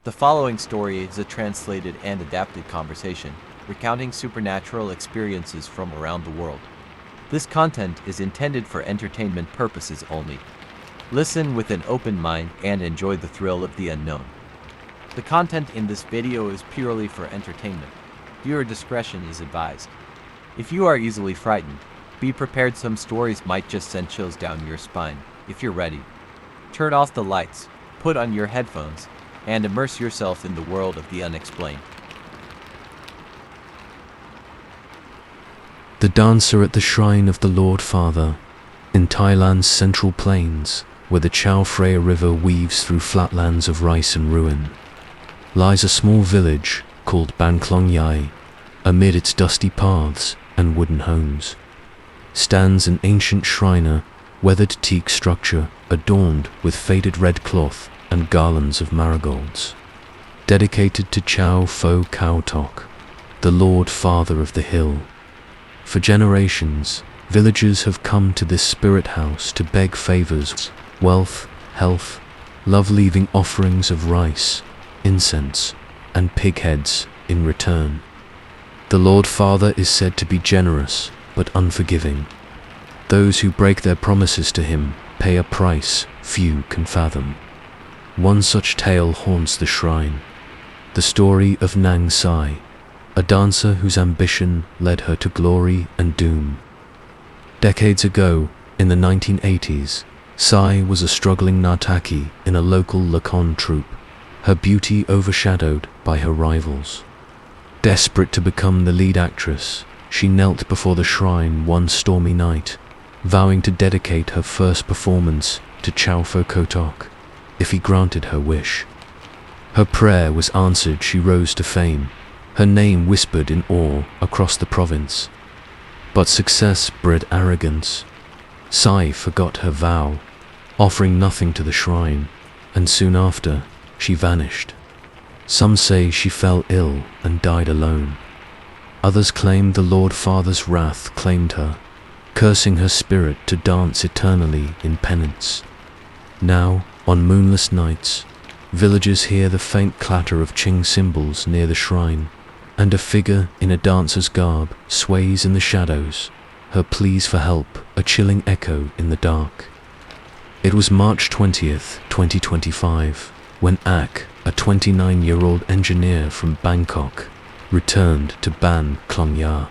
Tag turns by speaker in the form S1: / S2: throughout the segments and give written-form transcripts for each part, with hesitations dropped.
S1: The following story is a translated and adapted conversation, recounting supernatural experiences from around the world. This content is intended for entertainment purposes only. Listen with an open mind and enjoy the thrill of the unknown. The content in this video is purely for entertainment. Viewer discretion is advised. If you are easily frightened, be prepared some stories might just send chills down your spine. If you're ready, turn off the lights, put on your headphones, and immerse yourself in the world of the unexplained.
S2: The dancer at the shrine of the Lord Father, in Thailand's central plains, where the Chao Phraya River weaves through flatlands of rice and ruin, lies a small village called Ban Klong Yai. Amid its dusty paths and wooden homes stands an ancient shriner, weathered teak structure adorned with faded red cloth and garlands of marigolds, dedicated to Chao Pho Khao Tok, the Lord Father of the hill. For generations, villagers have come to this spirit house to beg favors, wealth, health, love, leaving offerings of rice, incense, and pig heads in return. The Lord Father is said to be generous but unforgiving. Those who break their promises to him pay a price few can fathom. One such tale haunts the shrine, the story of Nang Sai, a dancer whose ambition led her to glory and doom. Decades ago, in the 1980s, Sai was a struggling Nartaki in a local Lakon troupe, her beauty overshadowed by her rivals. Desperate to become the lead actress, she knelt before the shrine one stormy night, vowing to dedicate her first performance to Chao Pho Khao Tok if he granted her wish. Her prayer was answered. She rose to fame, her name whispered in awe across the province. But success bred arrogance. Sai forgot her vow, offering nothing to the shrine, and soon after, she vanished. Some say she fell ill and died alone. Others claim the Lord Father's wrath claimed her, cursing her spirit to dance eternally in penance. Now, on moonless nights, villagers hear the faint clatter of Qing cymbals near the shrine, and a figure in a dancer's garb sways in the shadows, her pleas for help a chilling echo in the dark. It was March 20th, 2025, when Ak, a 29-year-old engineer from Bangkok, returned to Ban Klong Ya.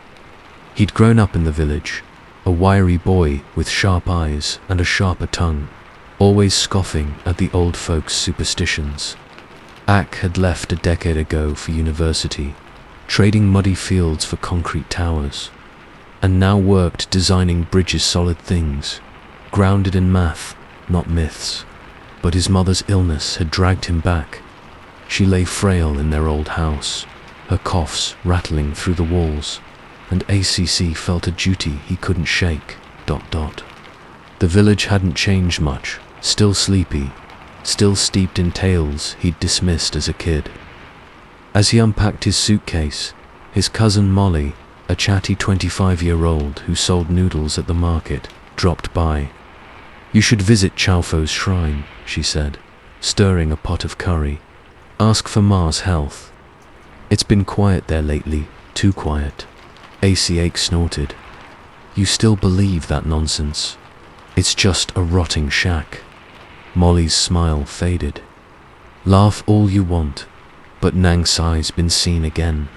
S2: He'd grown up in the village, a wiry boy with sharp eyes and a sharper tongue, always scoffing at the old folks' superstitions. Ak had left a decade ago for university, trading muddy fields for concrete towers, and now worked designing bridges, solid things, grounded in math, not myths. But his mother's illness had dragged him back. She lay frail in their old house, her coughs rattling through the walls, and ACC felt a duty he couldn't shake. The village hadn't changed much, still sleepy, still steeped in tales he'd dismissed as a kid. As he unpacked his suitcase, his cousin Molly, a chatty 25-year-old who sold noodles at the market, dropped by. "You should visit Chao Pho's shrine," she said, stirring a pot of curry. "Ask for Ma's health. It's been quiet there lately, too quiet." ACH snorted. "You still believe that nonsense? It's just a rotting shack." Molly's smile faded. "Laugh all you want, but Nang Sai's been seen again.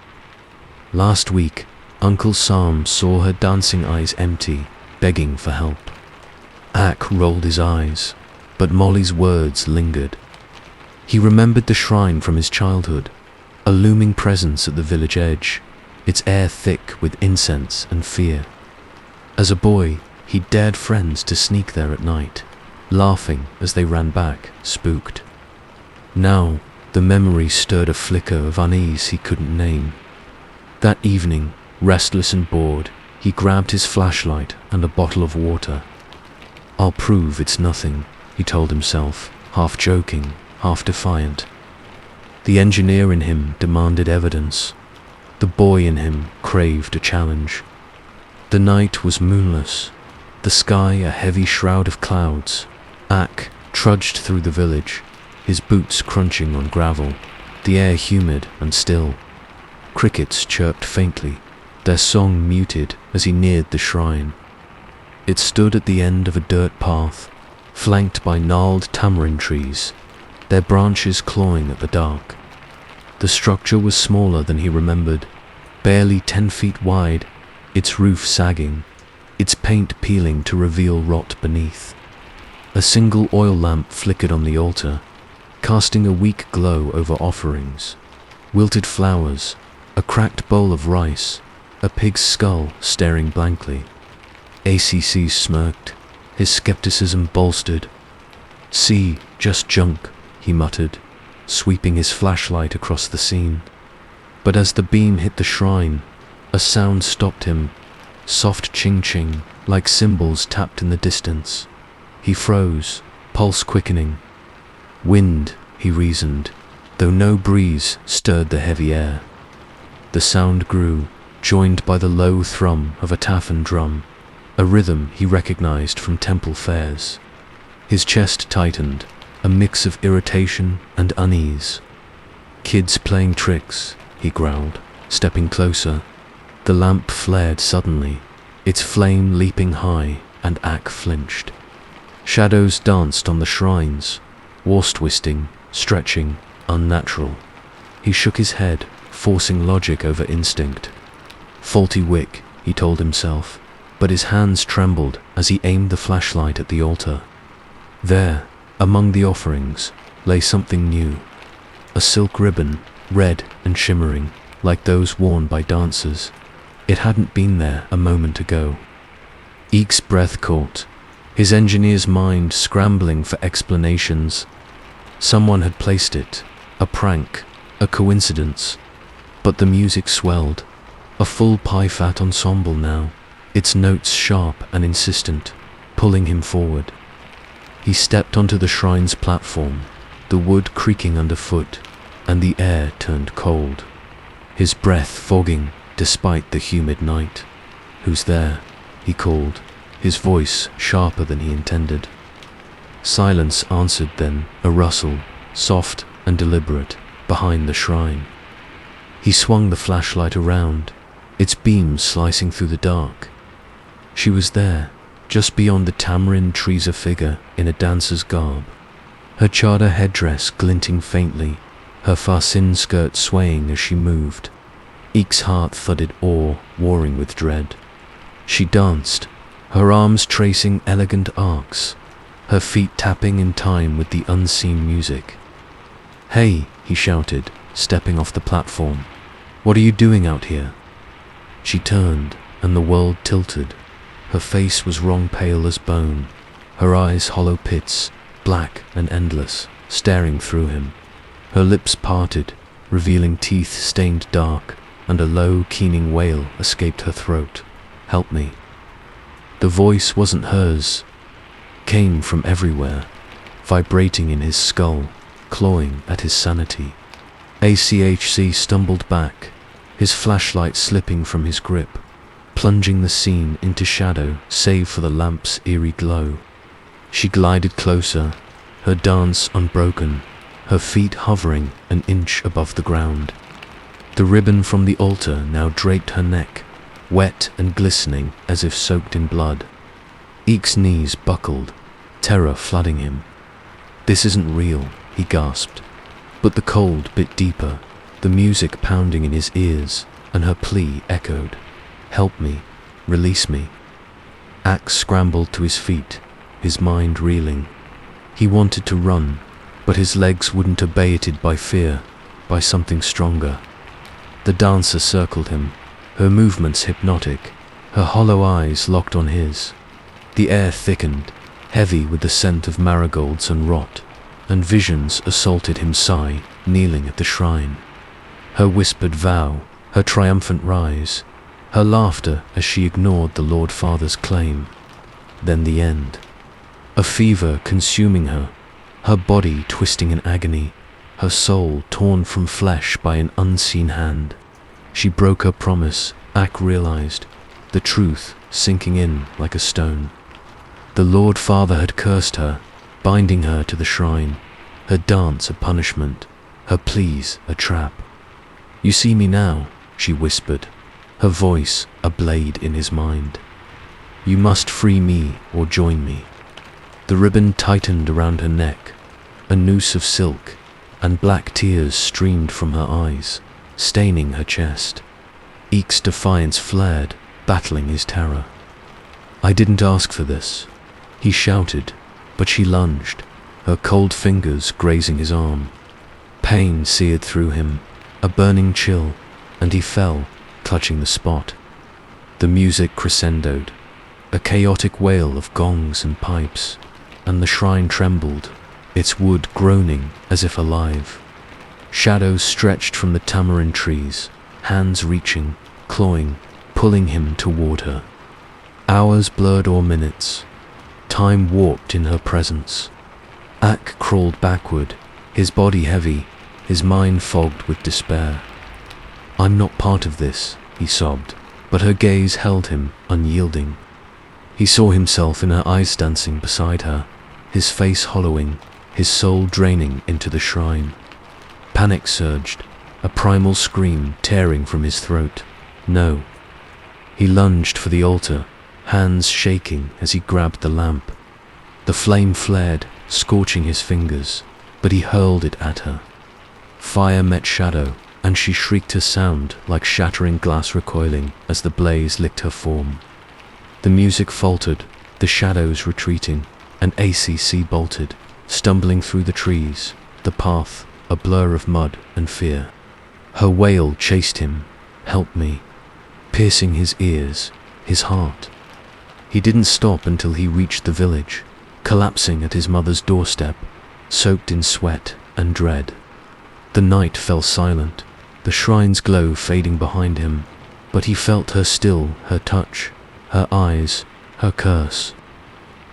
S2: Last week, Uncle Sam saw her dancing eyes empty, begging for help." Ak rolled his eyes, but Molly's words lingered. He remembered the shrine from his childhood, a looming presence at the village edge, its air thick with incense and fear. As a boy, he dared friends to sneak there at night, laughing as they ran back, spooked. Now, the memory stirred a flicker of unease he couldn't name. That evening, restless and bored, he grabbed his flashlight and a bottle of water. "I'll prove it's nothing," he told himself, half joking, half defiant. The engineer in him demanded evidence. The boy in him craved a challenge. The night was moonless, the sky a heavy shroud of clouds. Ak trudged through the village, his boots crunching on gravel, the air humid and still. Crickets chirped faintly, their song muted as he neared the shrine. It stood at the end of a dirt path, flanked by gnarled tamarind trees, their branches clawing at the dark. The structure was smaller than he remembered, barely 10 feet wide, its roof sagging, its paint peeling to reveal rot beneath. A single oil lamp flickered on the altar, casting a weak glow over offerings. Wilted flowers, a cracked bowl of rice, a pig's skull staring blankly. ACC smirked, his skepticism bolstered. "See, just junk," he muttered, sweeping his flashlight across the scene. But as the beam hit the shrine, a sound stopped him, soft ching-ching, like cymbals tapped in the distance. He froze, pulse quickening. Wind, he reasoned, though no breeze stirred the heavy air. The sound grew, joined by the low thrum of a taffan drum, a rhythm he recognized from temple fairs. His chest tightened, a mix of irritation and unease. "Kids playing tricks," he growled, stepping closer. The lamp flared suddenly, its flame leaping high, and Ak flinched. Shadows danced on the shrines, war-twisting, stretching, unnatural. He shook his head, forcing logic over instinct. Faulty wick, he told himself, but his hands trembled as he aimed the flashlight at the altar. There, among the offerings, lay something new. A silk ribbon, red and shimmering, like those worn by dancers. It hadn't been there a moment ago. Eek's breath caught, his engineer's mind scrambling for explanations. Someone had placed it, a prank, a coincidence. But the music swelled, a full pie-fat ensemble now, its notes sharp and insistent, pulling him forward. He stepped onto the shrine's platform, the wood creaking underfoot, and the air turned cold. His breath fogging despite the humid night. "Who's there?" he called, his voice sharper than he intended. Silence answered then, a rustle, soft and deliberate, behind the shrine. He swung the flashlight around, its beams slicing through the dark. She was there, just beyond the tamarind trees, a figure in a dancer's garb, her chador headdress glinting faintly, her fasin skirt swaying as she moved. Eek's heart thudded, awe warring with dread. She danced, her arms tracing elegant arcs, her feet tapping in time with the unseen music. "Hey," he shouted, stepping off the platform. "What are you doing out here?" She turned, and the world tilted. Her face was wrong pale as bone, her eyes hollow pits, black and endless, staring through him. Her lips parted, revealing teeth stained dark, and a low, keening wail escaped her throat. "Help me." The voice wasn't hers, came from everywhere, vibrating in his skull, clawing at his sanity. ACHC stumbled back, his flashlight slipping from his grip, plunging the scene into shadow save for the lamp's eerie glow. She glided closer, her dance unbroken, her feet hovering an inch above the ground. The ribbon from the altar now draped her neck, wet and glistening as if soaked in blood. Eek's knees buckled, terror flooding him. "This isn't real," he gasped. But the cold bit deeper, the music pounding in his ears, and her plea echoed. "Help me, release me." Ak scrambled to his feet, his mind reeling. He wanted to run, but his legs wouldn't obey it by fear, by something stronger. The dancer circled him, her movements hypnotic, her hollow eyes locked on his. The air thickened, heavy with the scent of marigolds and rot, and visions assaulted him, sigh, kneeling at the shrine. Her whispered vow, her triumphant rise, her laughter as she ignored the Lord Father's claim. Then the end. A fever consuming her, her body twisting in agony, her soul torn from flesh by an unseen hand. She broke her promise, Ak realized, the truth sinking in like a stone. The Lord Father had cursed her, binding her to the shrine, her dance a punishment, her pleas a trap. "You see me now," she whispered, her voice a blade in his mind. "You must free me or join me." The ribbon tightened around her neck, a noose of silk, and black tears streamed from her eyes, staining her chest. Eek's defiance flared, battling his terror. "I didn't ask for this," he shouted, but she lunged, her cold fingers grazing his arm. Pain seared through him, a burning chill, and he fell, clutching the spot. The music crescendoed, a chaotic wail of gongs and pipes, and the shrine trembled, its wood groaning as if alive. Shadows stretched from the tamarind trees, hands reaching, clawing, pulling him toward her. Hours blurred or minutes. Time warped in her presence. Ak crawled backward, his body heavy, his mind fogged with despair. "I'm not part of this," he sobbed, but her gaze held him, unyielding. He saw himself in her eyes dancing beside her, his face hollowing, his soul draining into the shrine. Panic surged, a primal scream tearing from his throat. No. He lunged for the altar, hands shaking as he grabbed the lamp. The flame flared, scorching his fingers, but he hurled it at her. Fire met shadow, and she shrieked a sound like shattering glass recoiling as the blaze licked her form. The music faltered, the shadows retreating, and ACC bolted, stumbling through the trees, the path a blur of mud and fear. Her wail chased him, "Help me," piercing his ears, his heart. He didn't stop until he reached the village, collapsing at his mother's doorstep, soaked in sweat and dread. The night fell silent, the shrine's glow fading behind him, but he felt her still, her touch, her eyes, her curse.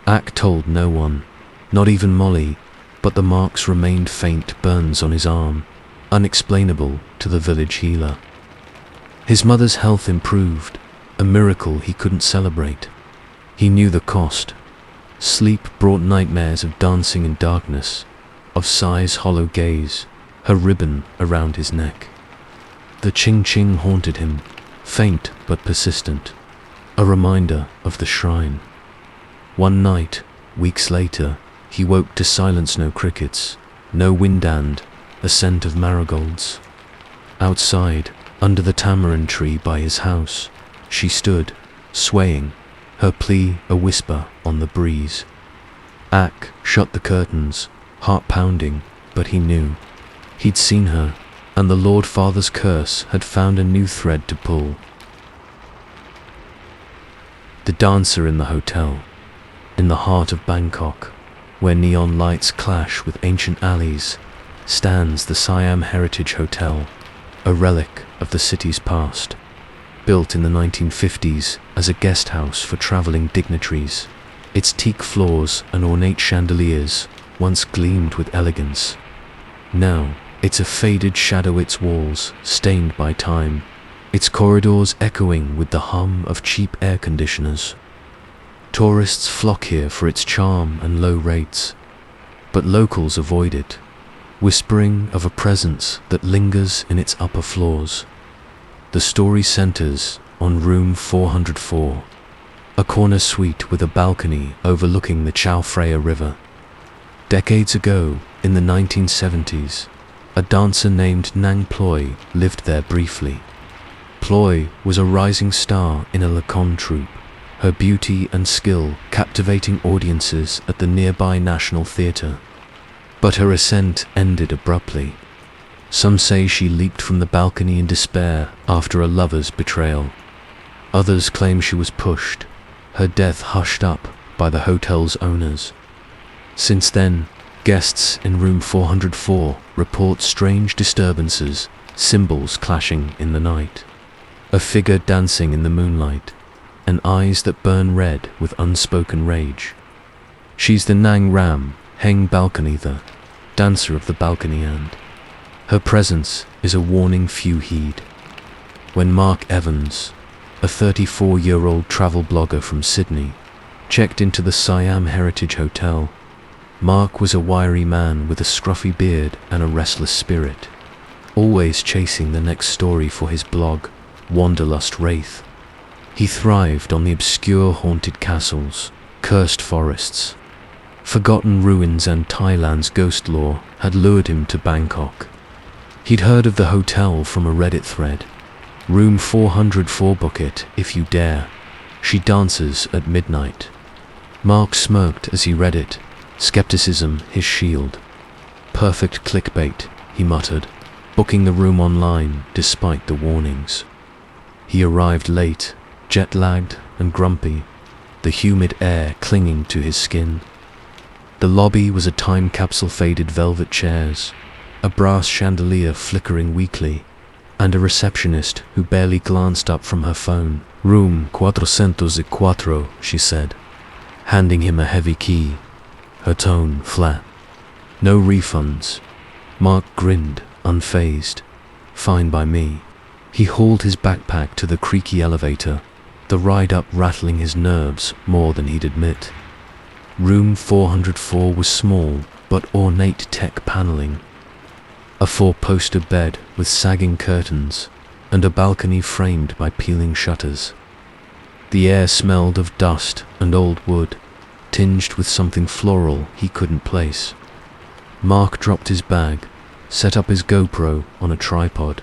S2: Ak told no one, not even Molly, but the marks remained faint burns on his arm, unexplainable to the village healer. His mother's health improved, a miracle he couldn't celebrate. He knew the cost. Sleep brought nightmares of dancing in darkness, of Sai's hollow gaze, her ribbon around his neck. The ching-ching haunted him, faint but persistent, a reminder of the shrine. One night, weeks later, he woke to silence, no crickets, no windand, a scent of marigolds. Outside, under the tamarind tree by his house, she stood, swaying, her plea a whisper on the breeze. Ak shut the curtains, heart pounding, but he knew. He'd seen her, and the Lord Father's curse had found a new thread to pull. The dancer in the hotel, in the heart of Bangkok, where neon lights clash with ancient alleys, stands the Siam Heritage Hotel, a relic of the city's past. Built in the 1950s as a guest house for traveling dignitaries, its teak floors and ornate chandeliers once gleamed with elegance. Now, it's a faded shadow, its walls stained by time, its corridors echoing with the hum of cheap air conditioners. Tourists flock here for its charm and low rates, but locals avoid it, whispering of a presence that lingers in its upper floors. The story centers on room 404, a corner suite with a balcony overlooking the Chao Phraya River. Decades ago, in the 1970s, a dancer named Nang Ploy lived there briefly. Ploy was a rising star in a Lacan troupe, her beauty and skill captivating audiences at the nearby National Theatre. But her ascent ended abruptly. Some say she leaped from the balcony in despair after a lover's betrayal. Others claim she was pushed, her death hushed up by the hotel's owners. Since then, guests in room 404 report strange disturbances, symbols clashing in the night, a figure dancing in the moonlight, and eyes that burn red with unspoken rage. She's the Nang Ram, Heng Balcony-tha, dancer of the balcony, and her presence is a warning few heed. When Mark Evans, a 34-year-old travel blogger from Sydney, checked into the Siam Heritage Hotel, Mark was a wiry man with a scruffy beard and a restless spirit, always chasing the next story for his blog, Wanderlust Wraith. He thrived on the obscure haunted castles, cursed forests, forgotten ruins, and Thailand's ghost lore had lured him to Bangkok. He'd heard of the hotel from a Reddit thread. Room 404, book it if you dare. She dances at midnight. Mark smirked as he read it, skepticism his shield. Perfect clickbait, he muttered, booking the room online despite the warnings. He arrived late, jet-lagged and grumpy, the humid air clinging to his skin. The lobby was a time capsule, faded velvet chairs, a brass chandelier flickering weakly, and a receptionist who barely glanced up from her phone. Room 404, she said, handing him a heavy key, her tone flat. No refunds. Mark grinned, unfazed. Fine by me. He hauled his backpack to the creaky elevator, the ride up rattling his nerves more than he'd admit. Room 404 was small but ornate tech paneling. A 4-poster bed with sagging curtains and a balcony framed by peeling shutters. The air smelled of dust and old wood, tinged with something floral he couldn't place. Mark dropped his bag, set up his GoPro on a tripod.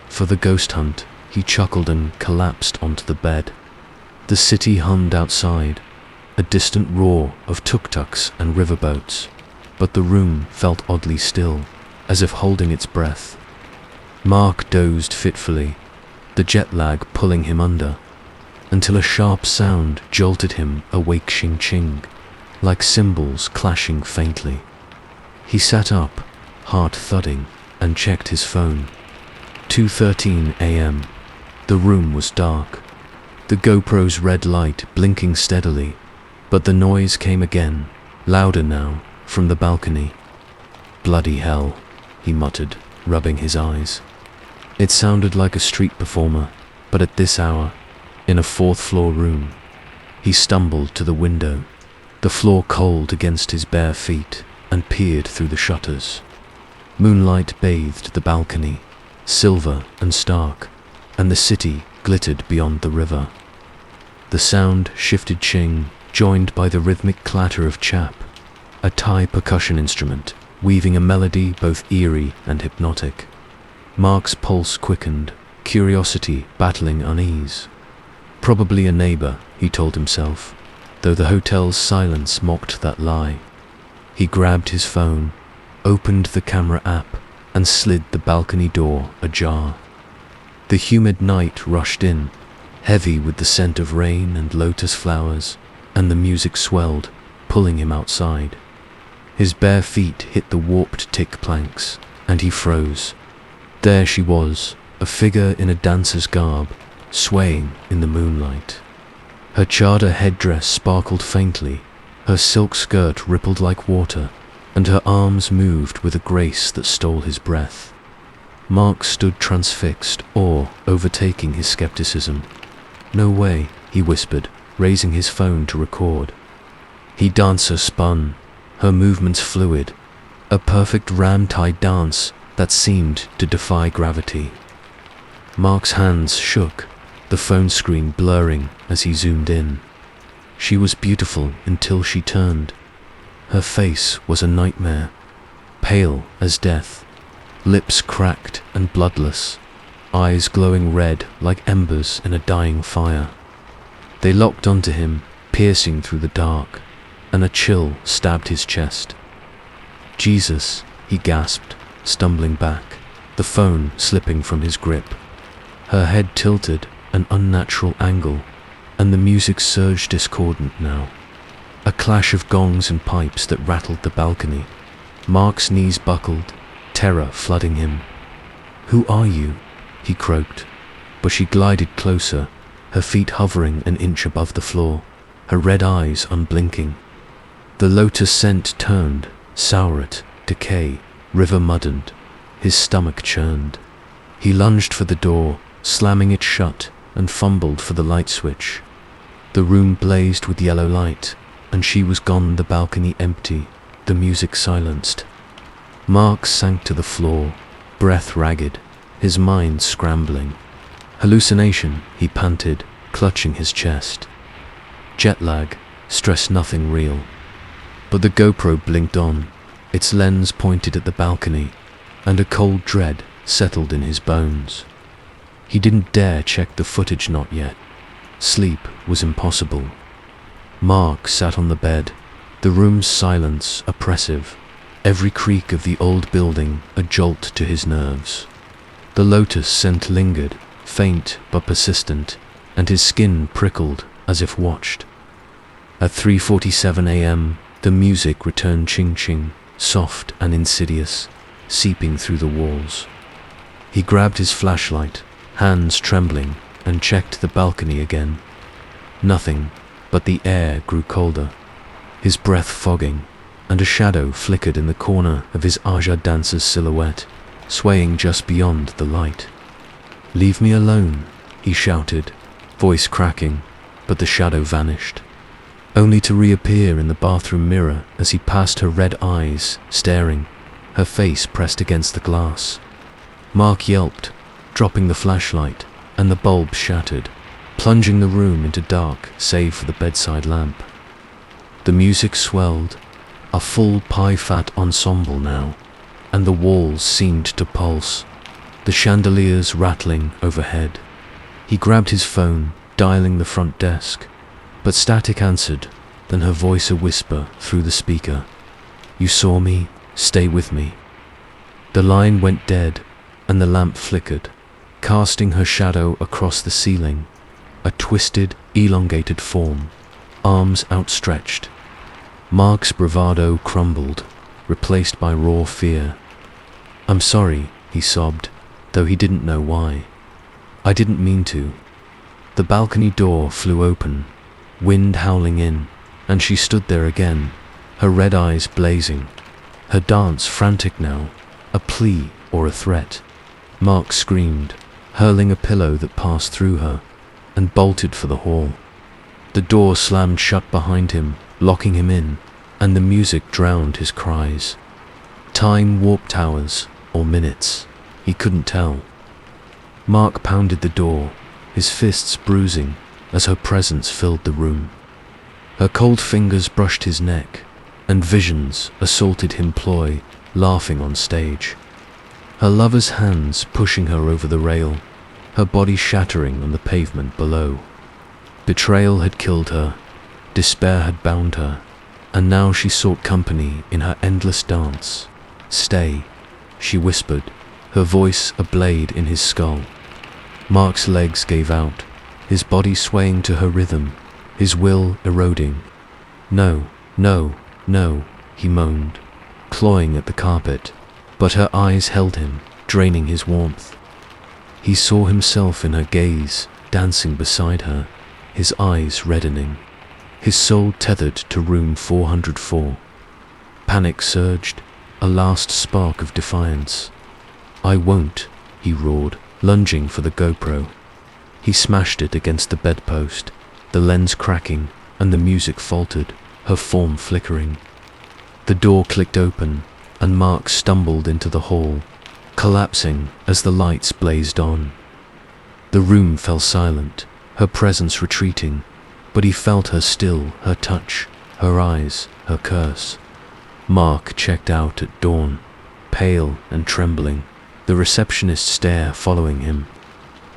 S2: For the ghost hunt, he chuckled and collapsed onto the bed. The city hummed outside, a distant roar of tuk-tuks and riverboats, but the room felt oddly still, as if holding its breath. Mark dozed fitfully, the jet lag pulling him under, until a sharp sound jolted him awake, ching-ching, like cymbals clashing faintly. He sat up, heart thudding, and checked his phone. 2:13 a.m. The room was dark, the GoPro's red light blinking steadily, but the noise came again, louder now, from the balcony. Bloody hell, he muttered, rubbing his eyes. It sounded like a street performer, but at this hour, in a 4th-floor room. He stumbled to the window, the floor cold against his bare feet, and peered through the shutters. Moonlight bathed the balcony, silver and stark, and the city glittered beyond the river. The sound shifted ching, joined by the rhythmic clatter of chap, a Thai percussion instrument, weaving a melody both eerie and hypnotic. Mark's pulse quickened, curiosity battling unease. Probably a neighbor, he told himself, though the hotel's silence mocked that lie. He grabbed his phone, opened the camera app, and slid the balcony door ajar. The humid night rushed in, heavy with the scent of rain and lotus flowers, and the music swelled, pulling him outside. His bare feet hit the warped tick planks, and he froze. There she was, a figure in a dancer's garb, swaying in the moonlight. Her chador headdress sparkled faintly, her silk skirt rippled like water, and her arms moved with a grace that stole his breath. Mark stood transfixed, awe overtaking his skepticism. No way, he whispered, raising his phone to record. He dancer spun, her movements fluid, a perfect ram-Thai dance that seemed to defy gravity. Mark's hands shook, the phone screen blurring as he zoomed in. She was beautiful until she turned. Her face was a nightmare, pale as death, lips cracked and bloodless, eyes glowing red like embers in a dying fire. They locked onto him, piercing through the dark, and a chill stabbed his chest. Jesus, he gasped, stumbling back, the phone slipping from his grip. Her head tilted, an unnatural angle, and the music surged discordant now. A clash of gongs and pipes that rattled the balcony. Mark's knees buckled, terror flooding him. "Who are you?" he croaked, but she glided closer, her feet hovering an inch above the floor, her red eyes unblinking. The lotus scent turned, sourate, decay, river-muddened. His stomach churned. He lunged for the door, slamming it shut, and fumbled for the light switch. The room blazed with yellow light, and she was gone, the balcony empty, the music silenced. Mark sank to the floor, breath ragged, his mind scrambling. Hallucination, he panted, clutching his chest. Jet lag, stress nothing real. But the GoPro blinked on, its lens pointed at the balcony, and a cold dread settled in his bones. He didn't dare check the footage not yet. Sleep was impossible. Mark sat on the bed, the room's silence oppressive, every creak of the old building a jolt to his nerves. The lotus scent lingered, faint but persistent, and his skin prickled as if watched. At 3:47 a.m., the music returned ching-ching, soft and insidious, seeping through the walls. He grabbed his flashlight, hands trembling, and checked the balcony again. Nothing, but the air grew colder, his breath fogging, and a shadow flickered in the corner of his Aja dancer's silhouette, swaying just beyond the light. "Leave me alone," he shouted, voice cracking, but the shadow vanished, only to reappear in the bathroom mirror as he passed her red eyes, staring, her face pressed against the glass. Mark yelped, dropping the flashlight, and the bulb shattered, plunging the room into dark save for the bedside lamp. The music swelled, a full pie-fat ensemble now, and the walls seemed to pulse, the chandeliers rattling overhead. He grabbed his phone, dialing the front desk, but static answered, then her voice a whisper through the speaker. "You saw me, stay with me." The line went dead, and the lamp flickered, casting her shadow across the ceiling, a twisted, elongated form, arms outstretched. Mark's bravado crumbled, replaced by raw fear. "I'm sorry," he sobbed, though he didn't know why. "I didn't mean to." The balcony door flew open, wind howling in, and she stood there again, her red eyes blazing, her dance frantic now, a plea or a threat. Mark screamed, hurling a pillow that passed through her, and bolted for the hall. The door slammed shut behind him, locking him in, and the music drowned his cries. Time warped hours, or minutes, he couldn't tell. Mark pounded the door, his fists bruising as her presence filled the room. Her cold fingers brushed his neck, and visions assaulted him ploy, laughing on stage. Her lover's hands pushing her over the rail, her body shattering on the pavement below. Betrayal had killed her, despair had bound her, and now she sought company in her endless dance. "Stay," she whispered, her voice a blade in his skull. Mark's legs gave out, his body swaying to her rhythm, his will eroding. "No, no, no," he moaned, clawing at the carpet, but her eyes held him, draining his warmth. He saw himself in her gaze, dancing beside her, his eyes reddening, his soul tethered to room 404. Panic surged, a last spark of defiance. "I won't," he roared, lunging for the GoPro. He smashed it against the bedpost, the lens cracking, and the music faltered, her form flickering. The door clicked open, and Mark stumbled into the hall, collapsing as the lights blazed on. The room fell silent, her presence retreating, but he felt her still, her touch, her eyes, her curse. Mark checked out at dawn, pale and trembling, the receptionist's stare following him.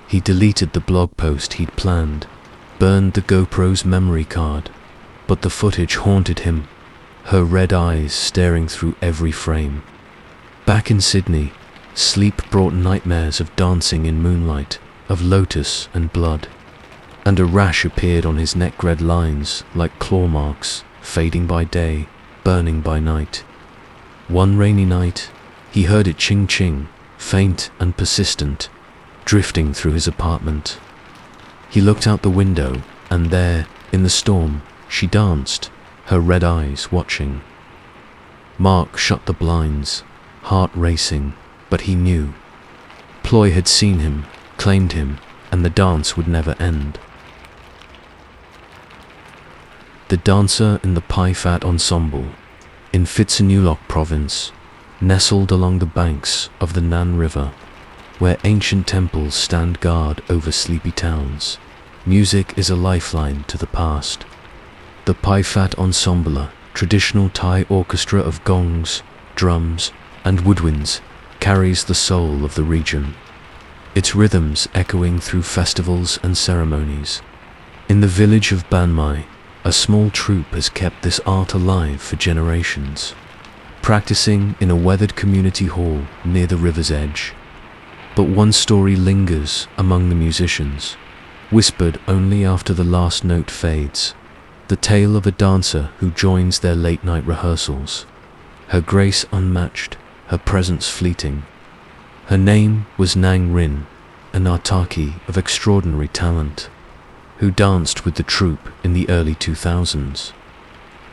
S2: He deleted the blog post he'd planned, burned the GoPro's memory card, but the footage haunted him, her red eyes staring through every frame. Back in Sydney, sleep brought nightmares of dancing in moonlight, of lotus and blood, and a rash appeared on his neck, red lines like claw marks, fading by day, burning by night. One rainy night, he heard it ching-ching, faint and persistent, drifting through his apartment. He looked out the window, and there, in the storm, she danced, her red eyes watching. Mark shut the blinds, heart racing, but he knew. Ploy had seen him, claimed him, and the dance would never end. The dancer in the pie-fat ensemble, in Phitsanulok province, nestled along the banks of the Nan River, where ancient temples stand guard over sleepy towns, music is a lifeline to the past. The Pai Phat Ensemble, traditional Thai orchestra of gongs, drums, and woodwinds, carries the soul of the region, its rhythms echoing through festivals and ceremonies. In the village of Ban Mai, a small troupe has kept this art alive for generations, practicing in a weathered community hall near the river's edge. But one story lingers among the musicians, whispered only after the last note fades, the tale of a dancer who joins their late-night rehearsals, her grace unmatched, her presence fleeting. Her name was Nang Rin, an Artaki of extraordinary talent, who danced with the troupe in the early 2000s.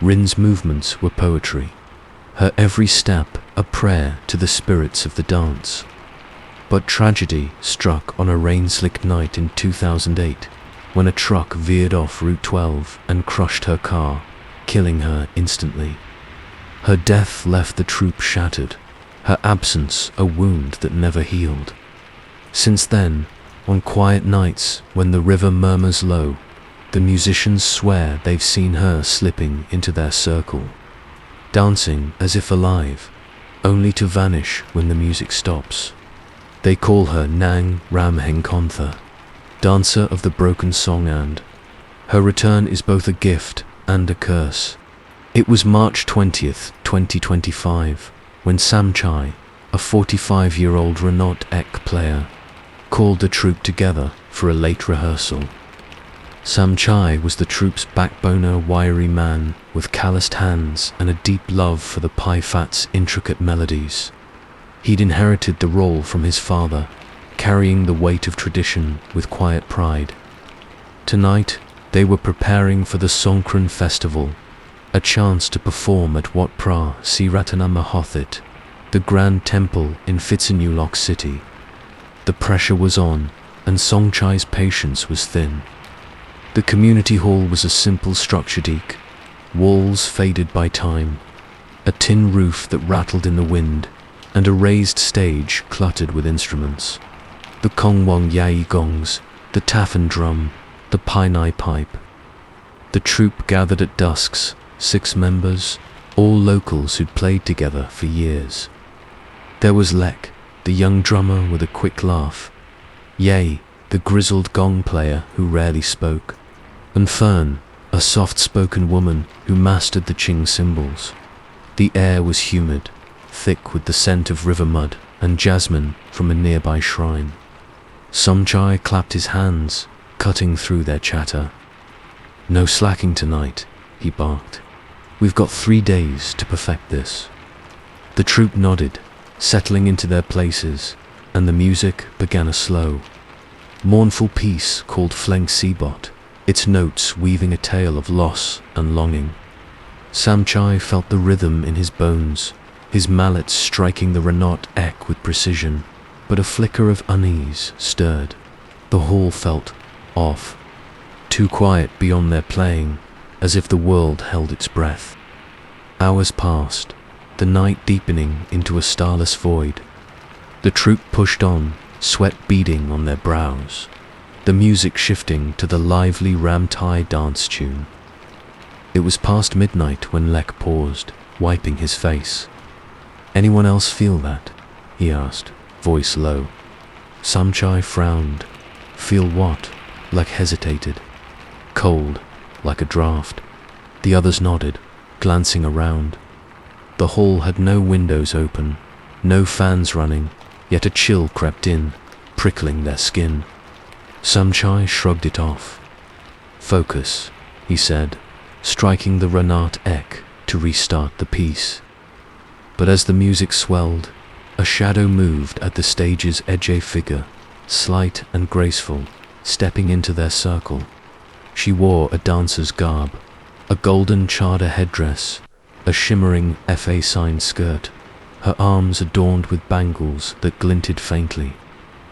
S2: Rin's movements were poetry, her every step a prayer to the spirits of the dance. But tragedy struck on a rain-slicked night in 2008, when a truck veered off Route 12 and crushed her car, killing her instantly. Her death left the troupe shattered, her absence a wound that never healed. Since then, on quiet nights when the river murmurs low, the musicians swear they've seen her slipping into their circle, dancing as if alive, only to vanish when the music stops. They call her Nang Ramhenkontha, dancer of the broken song, and her return is both a gift and a curse. It was March 20th, 2025, when Sam Chai, a 45-year-old Renault Ek player, called the troupe together for a late rehearsal. Sam Chai was the troupe's backbone, a wiry man with calloused hands and a deep love for the Pai Phat's intricate melodies. He'd inherited the role from his father, carrying the weight of tradition with quiet pride. Tonight, they were preparing for the Songkran festival, a chance to perform at Wat Phra Siratana Mahothit, the grand temple in Phitsanulok city. The pressure was on, and Songchai's patience was thin. The community hall was a simple structure, walls faded by time, a tin roof that rattled in the wind, and a raised stage cluttered with instruments. The Kongwong Yai gongs, the Taffin drum, the Pai Nai pipe. The troupe gathered at dusks, 6 members, all locals who'd played together for years. There was Lek, the young drummer with a quick laugh, Ye, the grizzled gong player who rarely spoke, and Fern, a soft-spoken woman who mastered the Ching cymbals. The air was humid, thick with the scent of river mud and jasmine from a nearby shrine. Somchai clapped his hands, cutting through their chatter. "No slacking tonight," he barked. "We've got 3 days to perfect this." The troupe nodded, settling into their places, and the music began a slow, mournful piece called Fleng Sibot, its notes weaving a tale of loss and longing. Samchai felt the rhythm in his bones, his mallet striking the Renault Ek with precision, but a flicker of unease stirred. The hall felt off, too quiet beyond their playing, as if the world held its breath. Hours passed, the night deepening into a starless void. The troupe pushed on, sweat beading on their brows, the music shifting to the lively Ram Thai dance tune. It was past midnight when Lek paused, wiping his face. "Anyone else feel that?" he asked, voice low. Samchai frowned. "Feel what?" Lek hesitated. "Cold, like a draft." The others nodded, glancing around. The hall had no windows open, no fans running, yet a chill crept in, prickling their skin. Samchai shrugged it off. "Focus," he said, striking the Renault Ek to restart the piece. But as the music swelled, a shadow moved at the stage's edge, a figure, slight and graceful, stepping into their circle. She wore a dancer's garb, a golden chador headdress, a shimmering FA sign skirt, her arms adorned with bangles that glinted faintly.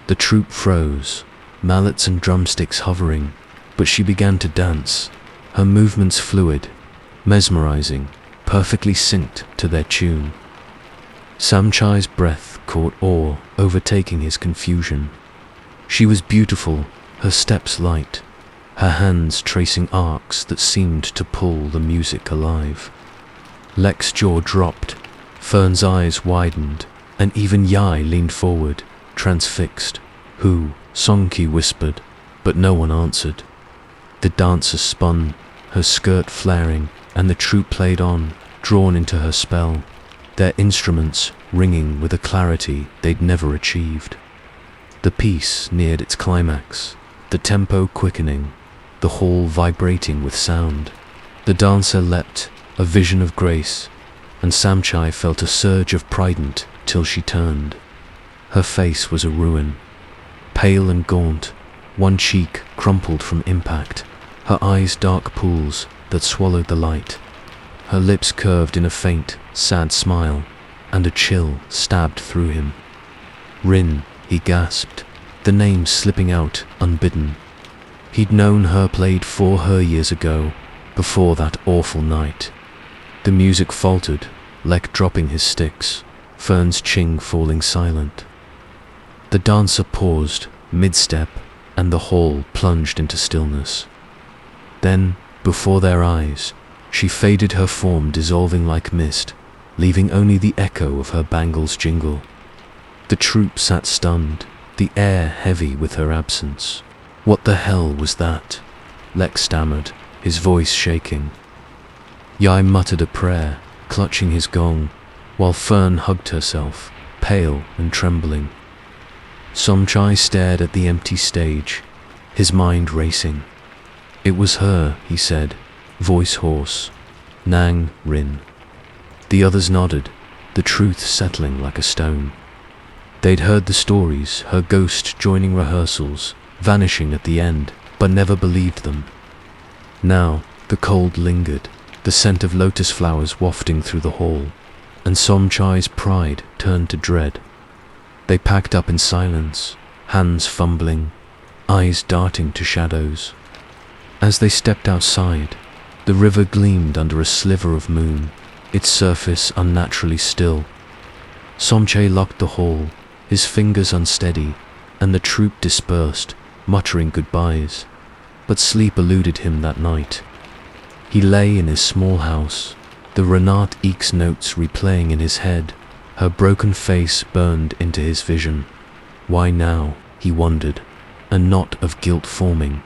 S2: The troupe froze, mallets and drumsticks hovering, but she began to dance, her movements fluid, mesmerizing, perfectly synced to their tune. Samchai's breath caught awe, overtaking his confusion. She was beautiful, her steps light, her hands tracing arcs that seemed to pull the music alive. Lek's jaw dropped, Fern's eyes widened, and even Yai leaned forward, transfixed. "Who?" Songki whispered, but no one answered. The dancer spun, her skirt flaring, and the troupe played on, drawn into her spell, their instruments ringing with a clarity they'd never achieved. The piece neared its climax, the tempo quickening, the hall vibrating with sound. The dancer leapt, a vision of grace, and Samchai felt a surge of pride till she turned. Her face was a ruin, pale and gaunt, one cheek crumpled from impact, her eyes dark pools that swallowed the light. Her lips curved in a faint, sad smile, and a chill stabbed through him. "Rin," he gasped, the name slipping out unbidden. He'd known her played for her years ago, before that awful night. The music faltered, Lek dropping his sticks, Fern's ching falling silent. The dancer paused, mid-step, and the hall plunged into stillness. Then, before their eyes, she faded, her form dissolving like mist, leaving only the echo of her bangles jingle. The troupe sat stunned, the air heavy with her absence. "What the hell was that?" Lek stammered, his voice shaking. Yai muttered a prayer, clutching his gong, while Fern hugged herself, pale and trembling. Somchai stared at the empty stage, his mind racing. "It was her," he said, voice hoarse. "Nang Rin." The others nodded, the truth settling like a stone. They'd heard the stories, her ghost joining rehearsals, vanishing at the end, but never believed them. Now, the cold lingered, the scent of lotus flowers wafting through the hall, and Somchai's pride turned to dread. They packed up in silence, hands fumbling, eyes darting to shadows. As they stepped outside, the river gleamed under a sliver of moon, its surface unnaturally still. Somchai locked the hall, his fingers unsteady, and the troupe dispersed, muttering goodbyes. But sleep eluded him that night. He lay in his small house, the Renat Eek's notes replaying in his head, her broken face burned into his vision. Why now, he wondered, a knot of guilt forming.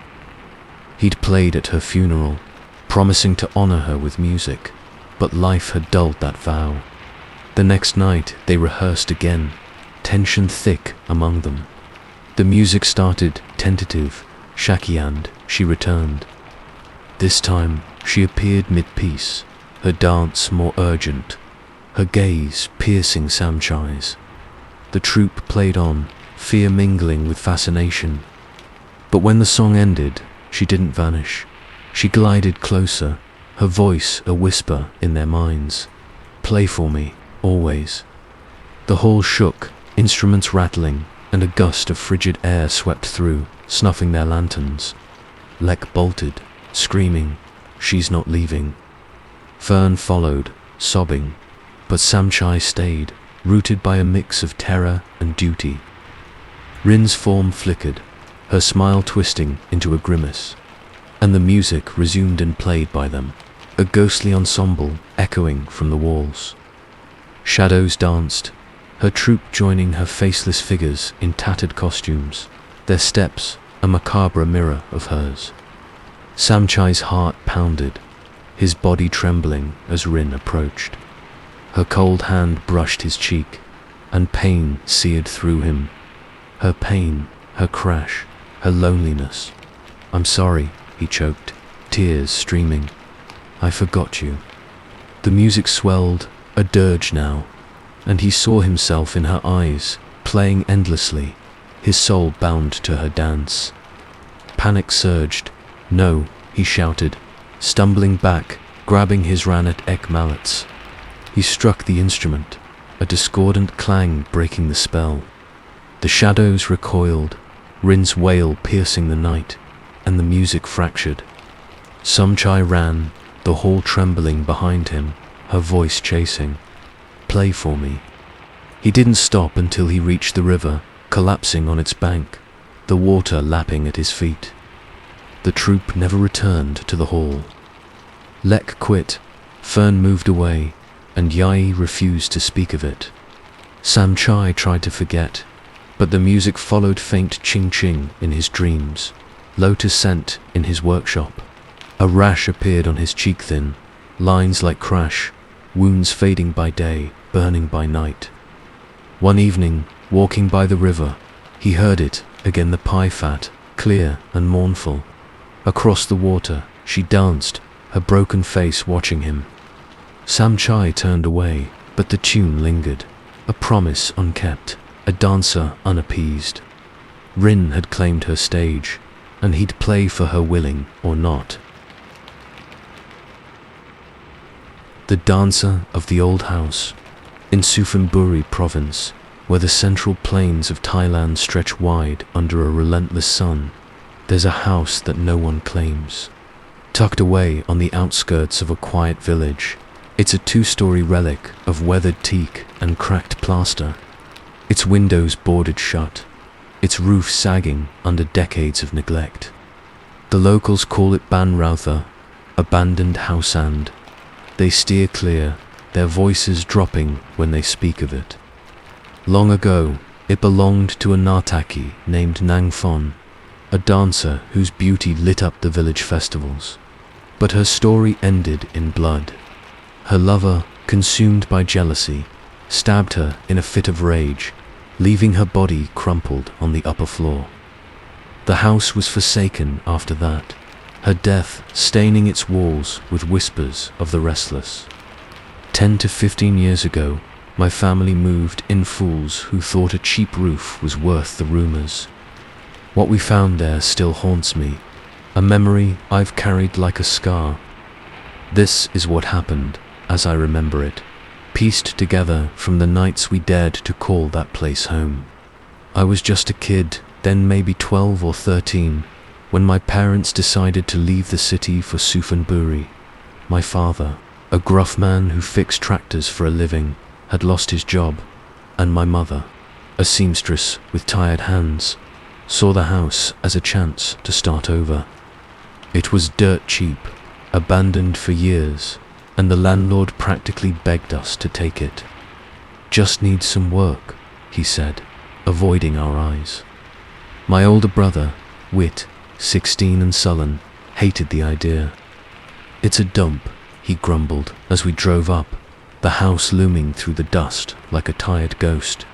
S2: He'd played at her funeral, promising to honor her with music, but life had dulled that vow. The next night they rehearsed again, tension thick among them. The music started tentative, shaky, she returned. This time she appeared mid-piece, her dance more urgent, her gaze piercing Samchai's. The troupe played on, fear mingling with fascination. But when the song ended, she didn't vanish. She glided closer, her voice a whisper in their minds. "Play for me, always." The hall shook, instruments rattling, and a gust of frigid air swept through, snuffing their lanterns. Lek bolted, screaming, "She's not leaving." Fern followed, sobbing, but Samchai stayed, rooted by a mix of terror and duty. Rin's form flickered, her smile twisting into a grimace, and the music resumed and played by them, a ghostly ensemble echoing from the walls. Shadows danced, her troupe joining her faceless figures in tattered costumes, their steps a macabre mirror of hers. Samchai's heart pounded, his body trembling as Rin approached. Her cold hand brushed his cheek, and pain seared through him. Her pain, her crash, her loneliness. "I'm sorry," he choked, tears streaming. "I forgot you." The music swelled, a dirge now, and he saw himself in her eyes, playing endlessly, his soul bound to her dance. Panic surged. "No," he shouted, stumbling back, grabbing his Ranat Ek mallets. He struck the instrument, a discordant clang breaking the spell. The shadows recoiled, Rin's wail piercing the night, and the music fractured. Somchai ran, the hall trembling behind him, her voice chasing. "Play for me." He didn't stop until he reached the river, collapsing on its bank, the water lapping at his feet. The troupe never returned to the hall. Lek quit, Fern moved away, and Yai refused to speak of it. Sam Chai tried to forget, but the music followed faint ching-ching in his dreams, lotus scent in his workshop. A rash appeared on his cheek thin, lines like crash, wounds fading by day, burning by night. One evening, walking by the river, he heard it, again the pie fat, clear and mournful. Across the water, she danced, her broken face watching him. Sam Chai turned away, but the tune lingered, a promise unkept, a dancer unappeased. Rin had claimed her stage, and he'd play for her willing or not. The dancer of the old house. In Suphanburi province, where the central plains of Thailand stretch wide under a relentless sun, there's a house that no one claims. Tucked away on the outskirts of a quiet village, it's a two-story relic of weathered teak and cracked plaster. Its windows boarded shut, its roof sagging under decades of neglect. The locals call it Ban Rautha, abandoned housand. They steer clear, their voices dropping when they speak of it. Long ago, it belonged to a Nartaki named Nang Phon, a dancer whose beauty lit up the village festivals. But her story ended in blood. Her lover, consumed by jealousy, stabbed her in a fit of rage, leaving her body crumpled on the upper floor. The house was forsaken after that, her death staining its walls with whispers of the restless. 10 to 15 years ago, my family moved in fools who thought a cheap roof was worth the rumors. What we found there still haunts me, a memory I've carried like a scar. This is what happened, as I remember it, pieced together from the nights we dared to call that place home. I was just a kid, then maybe 12 or 13, when my parents decided to leave the city for Suphanburi. My father, a gruff man who fixed tractors for a living, had lost his job, and my mother, a seamstress with tired hands, saw the house as a chance to start over. It was dirt cheap, abandoned for years, and the landlord practically begged us to take it. "Just needs some work," he said, avoiding our eyes. My older brother, Wit, 16 and sullen, hated the idea. "It's a dump," he grumbled as we drove up, the house looming through the dust like a tired ghost.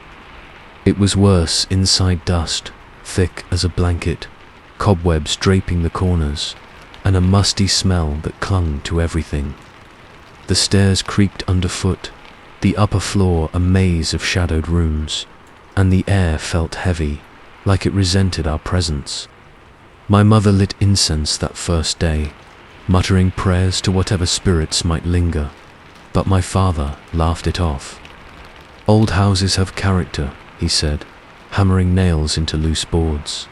S2: It was worse inside, dust, thick as a blanket, cobwebs draping the corners, and a musty smell that clung to everything. The stairs creaked underfoot, the upper floor a maze of shadowed rooms, and the air felt heavy, like it resented our presence. My mother lit incense that first day, muttering prayers to whatever spirits might linger, but my father laughed it off. "Old houses have character," he said, hammering nails into loose boards.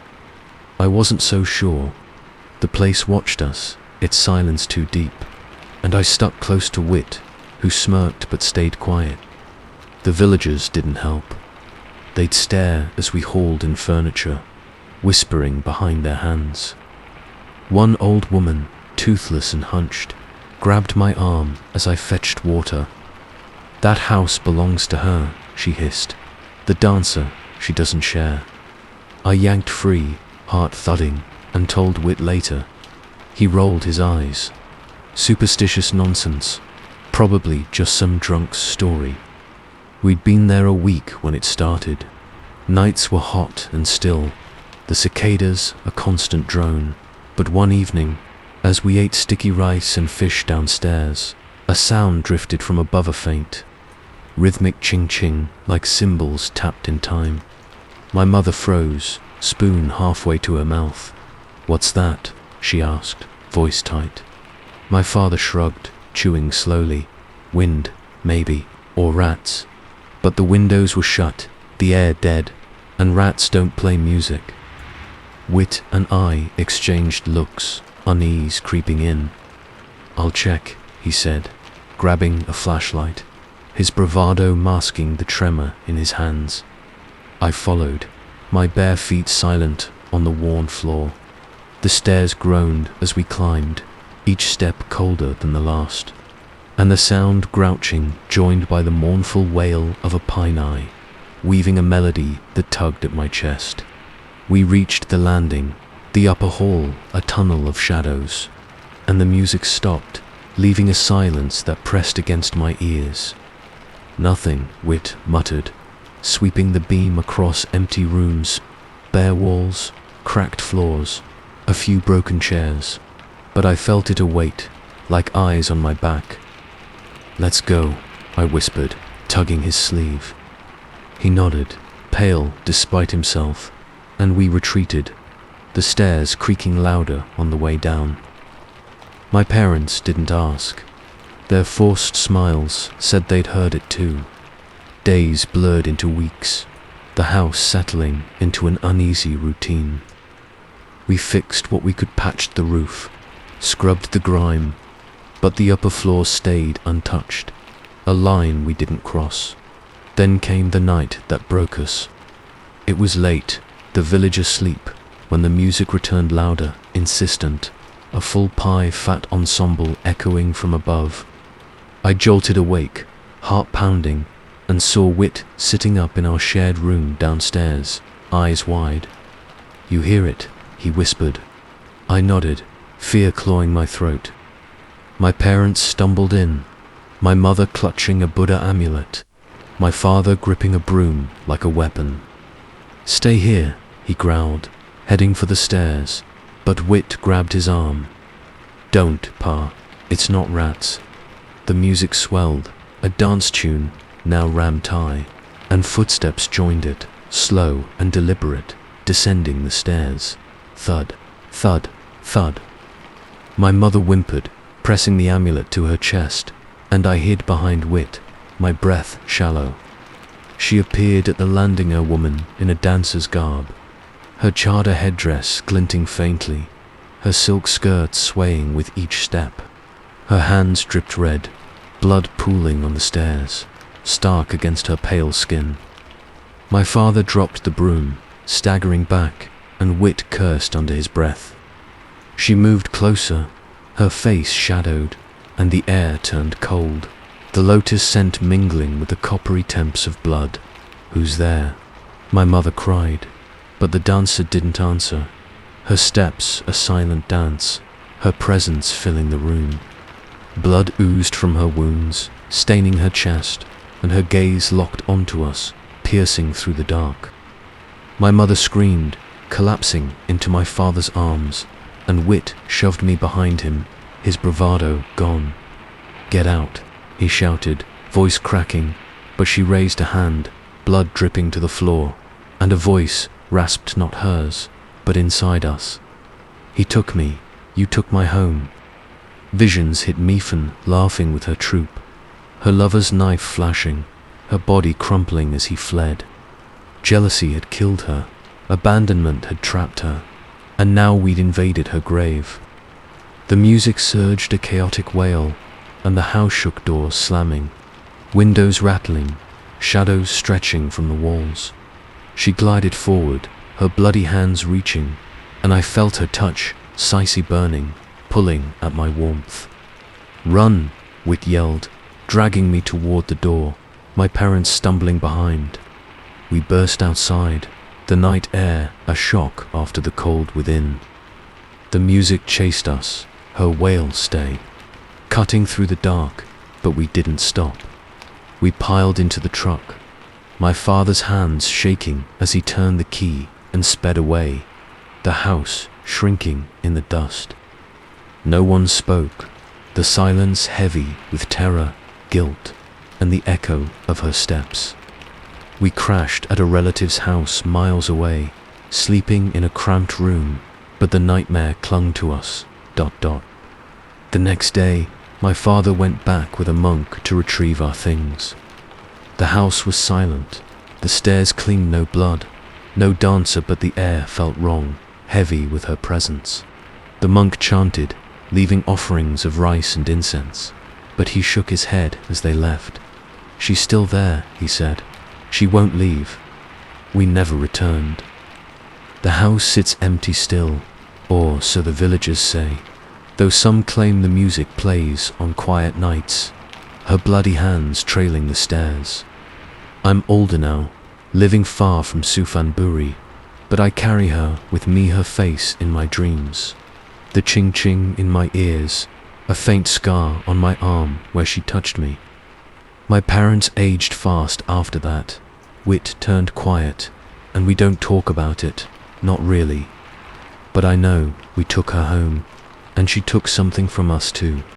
S2: I wasn't so sure. The place watched us, its silence too deep, and I stuck close to Wit, who smirked but stayed quiet. The villagers didn't help. They'd stare as we hauled in furniture, whispering behind their hands. One old woman, toothless and hunched, grabbed my arm as I fetched water. "That house belongs to her," she hissed. "The dancer she doesn't share." I yanked free, heart thudding, and told Wit later. He rolled his eyes. Superstitious nonsense, probably just some drunk's story. We'd been there a week when it started. Nights were hot and still, the cicadas a constant drone. But one evening, as we ate sticky rice and fish downstairs, a sound drifted from above, a faint, rhythmic ching-ching like cymbals tapped in time. My mother froze, spoon halfway to her mouth. "What's that?" she asked, voice tight. My father shrugged, chewing slowly. "Wind, maybe, or rats." But the windows were shut, the air dead, and rats don't play music. Wit and I exchanged looks, unease creeping in. "I'll check," he said, grabbing a flashlight, his bravado masking the tremor in his hands. I followed, my bare feet silent on the worn floor. The stairs groaned as we climbed, each step colder than the last, and the sound grouching joined by the mournful wail of a pine, weaving a melody that tugged at my chest. We reached the landing, the upper hall a tunnel of shadows, and the music stopped, leaving a silence that pressed against my ears. Nothing, Wit muttered, sweeping the beam across empty rooms, bare walls, cracked floors, a few broken chairs. But I felt it a weight, like eyes on my back. "Let's go," I whispered, tugging his sleeve. He nodded, pale despite himself, and we retreated, the stairs creaking louder on the way down. My parents didn't ask. Their forced smiles said they'd heard it too. Days blurred into weeks, the house settling into an uneasy routine. We fixed what we could, patched the roof, scrubbed the grime, but the upper floor stayed untouched, a line we didn't cross. Then came the night that broke us. It was late, the village asleep, when the music returned louder, insistent, a full pie fat ensemble echoing from above. I jolted awake, heart pounding, and saw Wit sitting up in our shared room downstairs, eyes wide. "You hear it?" he whispered. I nodded, fear clawing my throat. My parents stumbled in, my mother clutching a Buddha amulet, my father gripping a broom like a weapon. "Stay here," he growled, heading for the stairs, but Wit grabbed his arm. "Don't, Pa, it's not rats." The music swelled, a dance tune, now rammed high, and footsteps joined it, slow and deliberate, descending the stairs. Thud, thud, thud. My mother whimpered, pressing the amulet to her chest, and I hid behind Wit, my breath shallow. She appeared at the landing, a woman in a dancer's garb, her chador headdress glinting faintly, her silk skirt swaying with each step. Her hands dripped red, blood pooling on the stairs, stark against her pale skin. My father dropped the broom, staggering back, and Wit cursed under his breath. She moved closer, her face shadowed, and the air turned cold, the lotus scent mingling with the coppery temps of blood. "Who's there?" my mother cried, but the dancer didn't answer, her steps a silent dance, her presence filling the room. Blood oozed from her wounds, staining her chest, and her gaze locked onto us, piercing through the dark. My mother screamed, collapsing into my father's arms, and Wit shoved me behind him, his bravado gone. "Get out," he shouted, voice cracking, but she raised a hand, blood dripping to the floor, and a voice rasped not hers, but inside us. "He took me, you took my home." Visions hit Mifan laughing with her troop, her lover's knife flashing, her body crumpling as he fled. Jealousy had killed her, abandonment had trapped her, and now we'd invaded her grave. The music surged a chaotic wail, and the house shook, doors slamming, windows rattling, shadows stretching from the walls. She glided forward, her bloody hands reaching, and I felt her touch, icy burning, pulling at my warmth. "Run!" Wit yelled, dragging me toward the door, my parents stumbling behind. We burst outside, the night air a shock after the cold within. The music chased us, her wail stay, cutting through the dark, but we didn't stop. We piled into the truck, my father's hands shaking as he turned the key and sped away, the house shrinking in the dust. No one spoke, the silence heavy with terror, guilt, and the echo of her steps. We crashed at a relative's house miles away, sleeping in a cramped room, but the nightmare clung to us. The next day, my father went back with a monk to retrieve our things. The house was silent, the stairs cleaned no blood, no dancer, but the air felt wrong, heavy with her presence. The monk chanted, leaving offerings of rice and incense. but he shook his head as they left. "She's still there," he said. "She won't leave." We never returned. The house sits empty still, or so the villagers say, though some claim the music plays on quiet nights, her bloody hands trailing the stairs. I'm older now, living far from Suphanburi, but I carry her with me, her face in my dreams, the ching-ching in my ears, a faint scar on my arm where she touched me. My parents aged fast after that. Wit turned quiet, and we don't talk about it, not really. But I know we took her home, and she took something from us too.